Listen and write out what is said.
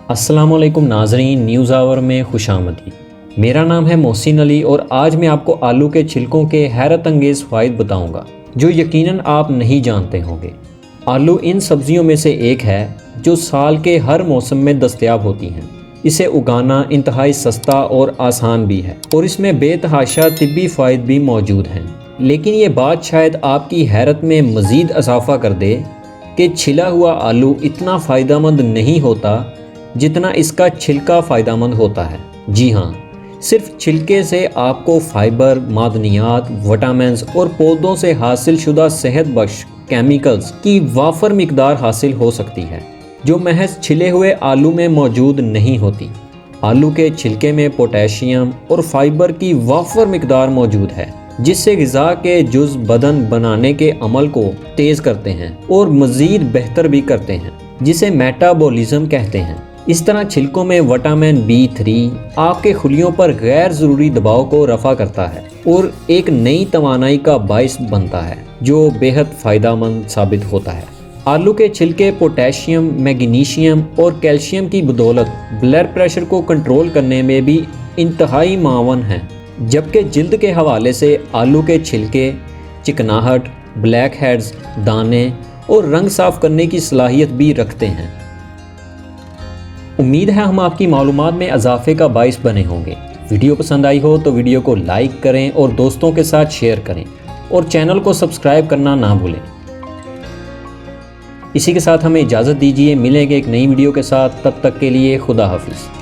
السلام علیکم ناظرین، نیوز آور میں خوش آمدید۔ میرا نام ہے محسن علی اور آج میں آپ کو آلو کے چھلکوں کے حیرت انگیز فوائد بتاؤں گا جو یقیناً آپ نہیں جانتے ہوں گے۔ آلو ان سبزیوں میں سے ایک ہے جو سال کے ہر موسم میں دستیاب ہوتی ہیں۔ اسے اگانا انتہائی سستا اور آسان بھی ہے اور اس میں بے تحاشا طبی فوائد بھی موجود ہیں۔ لیکن یہ بات شاید آپ کی حیرت میں مزید اضافہ کر دے کہ چھلا ہوا آلو اتنا فائدہ مند نہیں ہوتا جتنا اس کا چھلکا فائدہ مند ہوتا ہے۔ جی ہاں، صرف چھلکے سے آپ کو فائبر، معدنیات، وٹامنز اور پودوں سے حاصل شدہ صحت بخش کیمیکلز کی وافر مقدار حاصل ہو سکتی ہے جو محض چھلے ہوئے آلو میں موجود نہیں ہوتی۔ آلو کے چھلکے میں پوٹیشیم اور فائبر کی وافر مقدار موجود ہے جس سے غذا کے جز بدن بنانے کے عمل کو تیز کرتے ہیں اور مزید بہتر بھی کرتے ہیں، جسے میٹابولزم کہتے ہیں۔ اس طرح چھلکوں میں وٹامن B3 آپ کے خلیوں پر غیر ضروری دباؤ کو رفع کرتا ہے اور ایک نئی توانائی کا باعث بنتا ہے جو بے حد فائدہ مند ثابت ہوتا ہے۔ آلو کے چھلکے پوٹیشیم، میگنیشیم اور کیلشیم کی بدولت بلڈ پریشر کو کنٹرول کرنے میں بھی انتہائی معاون ہیں، جبکہ جلد کے حوالے سے آلو کے چھلکے چکناہٹ، بلیک ہیڈز، دانے اور رنگ صاف کرنے کی صلاحیت بھی رکھتے ہیں۔ امید ہے ہم آپ کی معلومات میں اضافے کا باعث بنے ہوں گے۔ ویڈیو پسند آئی ہو تو ویڈیو کو لائک کریں اور دوستوں کے ساتھ شیئر کریں اور چینل کو سبسکرائب کرنا نہ بھولیں۔ اسی کے ساتھ ہمیں اجازت دیجیے، ملیں گے ایک نئی ویڈیو کے ساتھ، تب تک کے لیے خدا حافظ۔